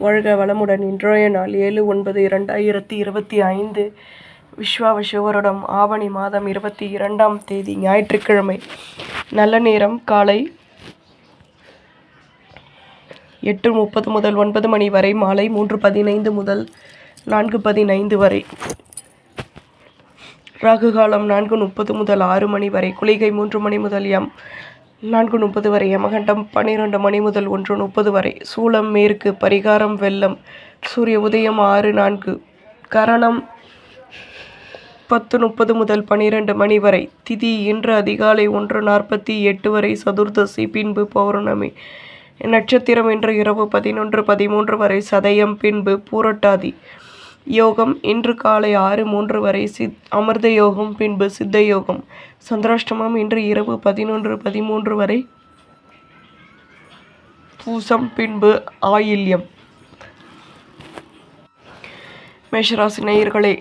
வாழ்க வளமுடன். இன்றைய நாள் 7/9/2025 விஸ்வாவசு ஆவணி மாதம் 22ஆம் தேதி ஞாயிற்றுக்கிழமை. நல்ல நேரம் காலை 8:30 முதல் 9 மணி வரை, மாலை 3:15 முதல் 4:15 வரை. ராகு காலம் 4:30 முதல் 6 மணி வரை, குளிகை 3 மணி முதல் 4:30 வரை, யமகண்டம் 12 மணி முதல் 1:30 வரை, சூலம் மேற்கு, பரிகாரம் வெள்ளம், சூரிய உதயம் 6:04, கரணம் 10:30 முதல் 12 மணி வரை, திதி இன்று அதிகாலை 1:48 வரை, சதுர்தசி பின்பு பௌர்ணமி, நட்சத்திரம் இன்று இரவு 11:13 வரை, சதயம் பின்பு பூரட்டாதி, யோகம் இன்று காலை 6:03 வரை, அமிர்த யோகம் பின்பு சித்த யோகம், சந்திராஷ்டமம் இன்று இரவு 11:13 வரை, பூசம் பின்பு ஆயில்யம். மேஷராசி நேயர்களே,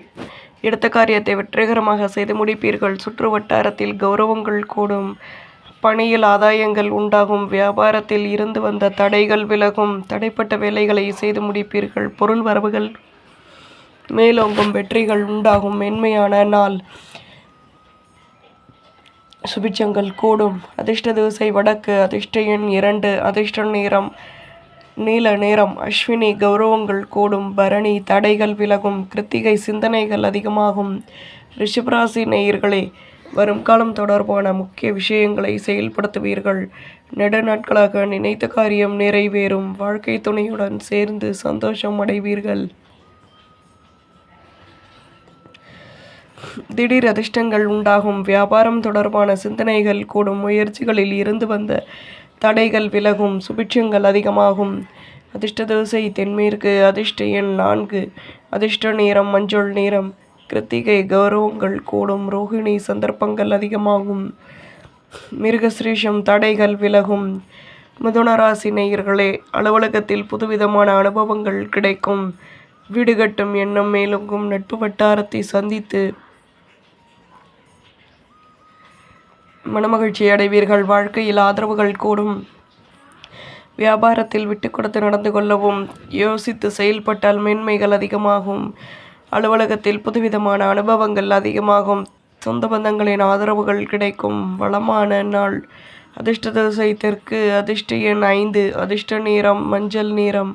எடுத்த காரியத்தை வெற்றிகரமாக செய்து முடிப்பீர்கள். சுற்று வட்டாரத்தில் கௌரவங்கள் கூடும், பணியில் ஆதாயங்கள் உண்டாகும், வியாபாரத்தில் இருந்து வந்த தடைகள் விலகும், தடைப்பட்ட வேலைகளை செய்து முடிப்பீர்கள். பொருள் வரவுகள் மேலோங்கும், வெற்றிகள் உண்டாகும், மென்மையான நாள், சுபிட்சங்கள் கூடும். அதிர்ஷ்ட திசை வடக்கு, அதிர்ஷ்ட எண் 2, அதிர்ஷ்ட நிறம் நீல நிறம். அஸ்வினி கௌரவங்கள் கூடும், பரணி தடைகள் விலகும், கிருத்திகை சிந்தனைகள் அதிகமாகும். ரிஷபராசி நேயர்களே, வரும் காலம் தொடர்பான முக்கிய விஷயங்களை செயல்படுத்துவீர்கள். நெடுநாட்களாக நினைத்த காரியம் நிறைவேறும். வாழ்க்கை துணையுடன் சேர்ந்து சந்தோஷம் அடைவீர்கள். திடீர் அதிர்ஷ்டங்கள் உண்டாகும், வியாபாரம் தொடர்பான சிந்தனைகள் கூடும், முயற்சிகளில் இருந்து வந்த தடைகள் விலகும், சுபிட்சங்கள் அதிகமாகும். அதிர்ஷ்ட திசை தென்மேற்கு, அதிர்ஷ்ட எண் 4, அதிர்ஷ்ட நிறம் மஞ்சள் நிறம். கிருத்திகை கௌரவங்கள் கூடும், ரோகிணி சந்தர்ப்பங்கள் அதிகமாகும், மிருகசிரீஷம் தடைகள் விலகும். மிதுனராசி நேயர்களே, அலுவலகத்தில் புதுவிதமான அனுபவங்கள் கிடைக்கும், வீடு கட்டும் எண்ணம் மேலோங்கும், நட்பு வட்டாரத்தை சந்தித்து மனமகிழ்ச்சி அடைவீர்கள். வாழ்க்கையில் ஆதரவுகள் கூடும், வியாபாரத்தில் விட்டு கொடுத்து நடந்து கொள்ளவும், யோசித்து செயல்பட்டால் மேன்மைகள் அதிகமாகும். அலுவலகத்தில் புதுவிதமான அனுபவங்கள் அதிகமாகும், சொந்த பந்தங்களின் ஆதரவுகள் கிடைக்கும், வளமான நாள். அதிர்ஷ்ட திசை தெற்கு, அதிர்ஷ்ட எண் 5, அதிர்ஷ்ட நிறம் மஞ்சள் நிறம்.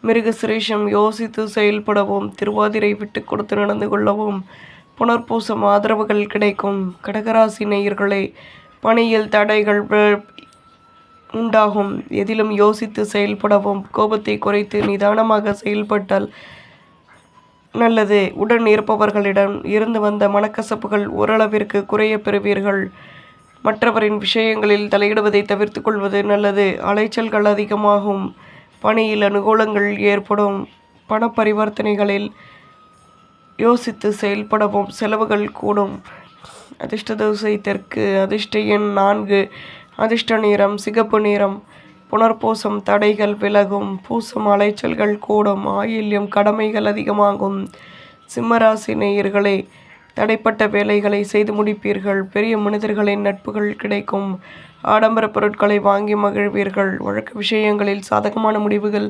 மிருகசிரேஷம் யோசித்து செயல்படவும், திருவாதிரை விட்டு கொடுத்து நடந்து கொள்ளவும், புனர்பூசம் ஆதரவுகள் கிடைக்கும். கடகராசி நேயர்களே, பணியில் தடைகள் உண்டாகும், எதிலும் யோசித்து செயல்படவும், கோபத்தை குறைத்து நிதானமாக செயல்பட்டால் நல்லது. உடன் இருப்பவர்களிடம் இருந்து வந்த மனக்கசப்புகள் ஓரளவிற்கு குறைய பெறுவீர்கள். மற்றவரின் விஷயங்களில் தலையிடுவதை தவிர்த்து கொள்வது நல்லது. அலைச்சல்கள் அதிகமாகும், பணியில் அனுகூலங்கள் ஏற்படும், பண பரிவர்த்தனைகளில் யோசித்து செயல்படவும், செலவுகள் கூடும். அதிர்ஷ்ட திசை தெற்கு, அதிர்ஷ்ட எண் 4, அதிர்ஷ்ட நிறம் சிகப்பு நிறம். புனர்பூசம் தடைகள் விலகும், பூசம் அலைச்சல்கள் கூடும், ஆயில்யம் கடமைகள் அதிகமாகும். சிம்மராசி நேயர்களே, தடைப்பட்ட வேலைகளை செய்து முடிப்பீர்கள். பெரிய மனிதர்களின் நட்புகள் கிடைக்கும், ஆடம்பர பொருட்களை வாங்கி மகிழ்வீர்கள். வழக்கு விஷயங்களில் சாதகமான முடிவுகள்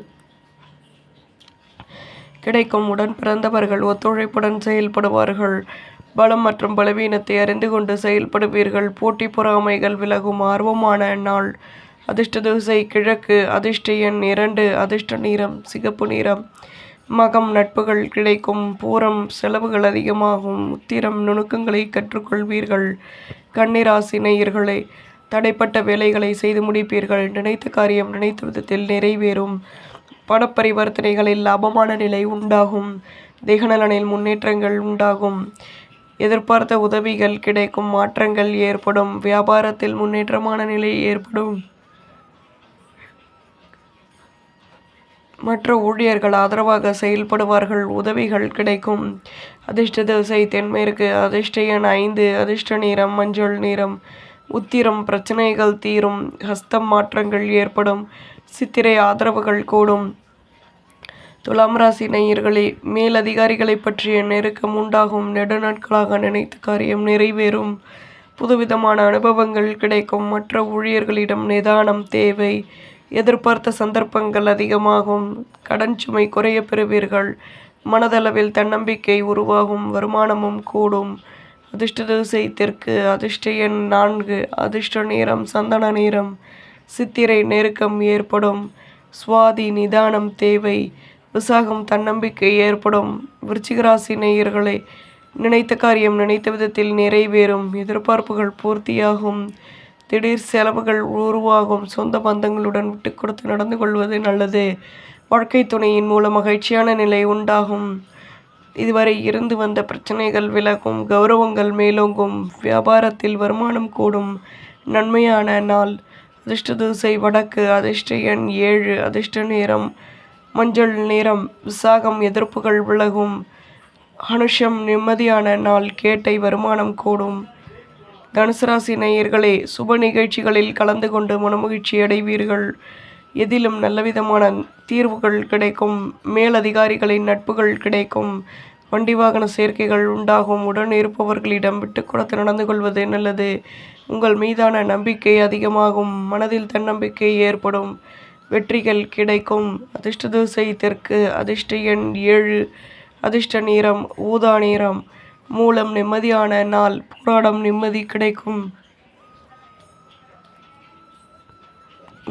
கிடைக்கும், உடன் பிறந்தவர்கள் ஒத்துழைப்புடன் செயல்படுவார்கள். பலம் மற்றும் பலவீனத்தை அறிந்து கொண்டு செயல்படுவீர்கள். போட்டி பொறாமைகள் விலகும், ஆர்வமான நாள். அதிர்ஷ்ட திசை கிழக்கு, அதிர்ஷ்ட எண் 2, அதிர்ஷ்ட நிறம் சிகப்பு நிறம். மகம் நட்புகள் கிடைக்கும், பூரம் செலவுகள் அதிகமாகும், உத்திரம் நுணுக்கங்களை கற்றுக்கொள்வீர்கள். கன்னிராசி நேயர்களே, தடைப்பட்ட வேலைகளை செய்து முடிப்பீர்கள். நினைத்த காரியம் நினைத்த விதத்தில் நிறைவேறும். பணப்பரிவர்த்தனைகளில் லாபமான நிலை உண்டாகும், தேகநலனில் முன்னேற்றங்கள் உண்டாகும், எதிர்பார்த்த உதவிகள் கிடைக்கும், மாற்றங்கள் ஏற்படும், வியாபாரத்தில் முன்னேற்றமான நிலை ஏற்படும். மற்ற ஊழியர்கள் ஆதரவாக செயல்படுவார்கள், உதவிகள் கிடைக்கும். அதிர்ஷ்ட திசை தென்மேற்கு, அதிர்ஷ்ட எண் 5, அதிர்ஷ்ட நிறம் மஞ்சள் நிறம். உத்திரம் பிரச்சனைகள் தீரும், ஹஸ்தம் மாற்றங்கள் ஏற்படும், சித்திரை ஆதரவுகள் கூடும். துலாம் ராசி நேயர்களே, மேலதிகாரிகளை பற்றிய நெருக்கம் உண்டாகும், நெடுநாட்களாக நினைத்த காரியம் நிறைவேறும், புதுவிதமான அனுபவங்கள் கிடைக்கும். மற்ற ஊழியர்களிடம் நிதானம் தேவை, எதிர்பார்த்த சந்தர்ப்பங்கள் அதிகமாகும். கடன் சுமை குறைய பெறுவீர்கள். மனதளவில் தன்னம்பிக்கை உருவாகும். வருமானமும் கூடும். அதிர்ஷ்ட திசை தெற்கு. அதிர்ஷ்ட எண் 4. அதிர்ஷ்ட நிறம் சந்தன நிறம். சித்திரை நெருக்கம் ஏற்படும். சுவாதி நிதானம் தேவை. விசாகம் தன்னம்பிக்கை ஏற்படும். விருச்சிகராசி நேயர்களே, நினைத்த காரியம் நினைத்த விதத்தில் நிறைவேறும். எதிர்பார்ப்புகள் பூர்த்தியாகும். திடீர் செலவுகள் உருவாகும். சொந்த பந்தங்களுடன் விட்டு கொடுத்து நடந்து கொள்வது நல்லது. வாழ்க்கை துணையின் மூலம் மகிழ்ச்சியான நிலை உண்டாகும். இதுவரை இருந்து வந்த பிரச்சனைகள் விலகும். கௌரவங்கள் மேலோங்கும். வியாபாரத்தில் வருமானம் கூடும். நன்மையான நாள். அதிர்ஷ்ட திசை வடக்கு. அதிர்ஷ்ட எண் 7. அதிர்ஷ்ட நிறம் மஞ்சள் நிறம். விசாகம் எதிர்ப்புகள் விலகும். அனுஷம் நிம்மதியான நாள். கேட்டை வருமானம் கூடும். தனுசு ராசி நேயர்களே, சுப நிகழ்ச்சிகளில் கலந்து கொண்டு மனமகிழ்ச்சி அடைவீர்கள். எதிலும் நல்லவிதமான தீர்வுகள் கிடைக்கும். மேலதிகாரிகளின் நட்புகள் கிடைக்கும். வண்டி வாகன சேர்க்கைகள் உண்டாகும். உடன் இருப்பவர்களிடம் விட்டு கொடுத்து நடந்து கொள்வது நல்லது. உங்கள் மீதான நம்பிக்கை அதிகமாகும். மனதில் தன்னம்பிக்கை ஏற்படும். வெற்றிகள் கிடைக்கும். அதிர்ஷ்ட திசை தெற்கு. அதிர்ஷ்ட எண் 7. அதிர்ஷ்ட நிறம் ஊதா நிறம். மூலம் நிம்மதியான நாள். போராடம் நிம்மதி கிடைக்கும்.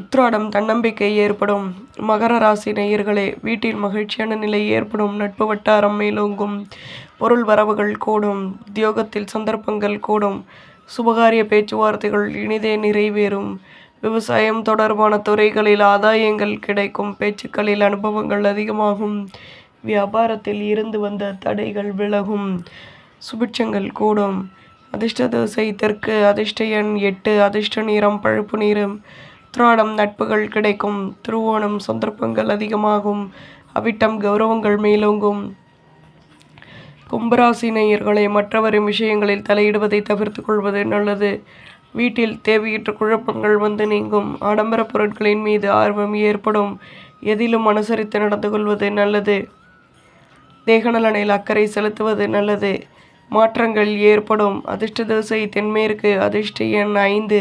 உத்திராடம் தன்னம்பிக்கை ஏற்படும். மகர ராசி நேயர்களே, வீட்டில் மகிழ்ச்சியான நிலை ஏற்படும். நட்பு வட்டாரம் மேலோங்கும். பொருள் வரவுகள் கூடும். உத்தியோகத்தில் சந்தர்ப்பங்கள் கூடும். சுபகாரிய பேச்சுவார்த்தைகள் இனிதே நிறைவேறும். விவசாயம் தொடர்பான துறைகளில் ஆதாயங்கள் கிடைக்கும். பேச்சுக்களில் அனுபவங்கள் அதிகமாகும். வியாபாரத்தில் இருந்து வந்த தடைகள் விலகும். சுபிட்சங்கள் கூடும். அதிர்ஷ்ட திசை தெற்கு. அதிர்ஷ்ட எண் 8. அதிர்ஷ்ட நிறம் பழுப்பு நிறம். உத்திராடம் நட்புகள் கிடைக்கும். திருவோணம் சந்தர்ப்பங்கள் அதிகமாகும். அவிட்டம் கௌரவங்கள் மேலோங்கும். கும்பராசி நேயர்களை, மற்றவரின் விஷயங்களில் தலையிடுவதை தவிர்த்து கொள்வது நல்லது. வீட்டில் தேவையற்ற குழப்பங்கள் வந்து நீங்கும். ஆடம்பர பொருட்களின் மீது ஆர்வம் ஏற்படும். எதிலும் அனுசரித்து நடந்து கொள்வது நல்லது. தேகநலனில் அக்கறை செலுத்துவது நல்லது. மாற்றங்கள் ஏற்படும். அதிர்ஷ்ட திசை தென்மேற்கு. அதிர்ஷ்ட எண் 5.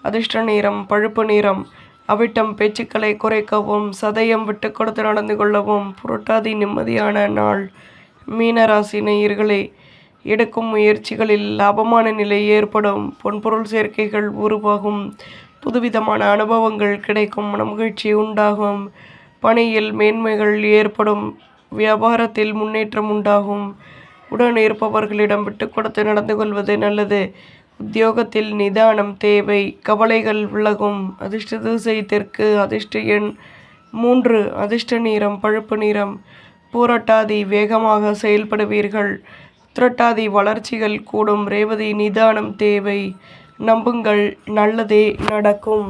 அதிர்ஷ்ட நிறம் பழுப்பு நிறம். அவிட்டம் பேச்சுக்களை குறைக்கவும். சதயம் விட்டு கொடுத்து நடந்து கொள்ளவும். புரட்டாதி நிம்மதியான நாள். மீனராசி நேயர்களே, எடுக்கும் முயற்சிகளில் லாபமான நிலை ஏற்படும். பொன்பொருள் சேர்க்கைகள் உருவாகும். புதுவிதமான அனுபவங்கள் கிடைக்கும். மனமகிழ்ச்சி உண்டாகும். பணியில் மேன்மைகள் ஏற்படும். வியாபாரத்தில் முன்னேற்றம் உண்டாகும். உடன் இருப்பவர்களிடம் விட்டு கொடுத்து நடந்து கொள்வது நல்லது. உத்தியோகத்தில் நிதானம் தேவை. கவலைகள் விலகும். அதிர்ஷ்ட திசை தெற்கு. அதிர்ஷ்ட எண் 3. அதிர்ஷ்ட நிறம் பழுப்பு நிறம். பூரட்டாதி வேகமாக செயல்படுவீர்கள். உத்திரட்டாதி வளர்ச்சிகள் கூடும். ரேவதி நிதானம் தேவை. நம்புங்கள், நல்லதே நடக்கும்.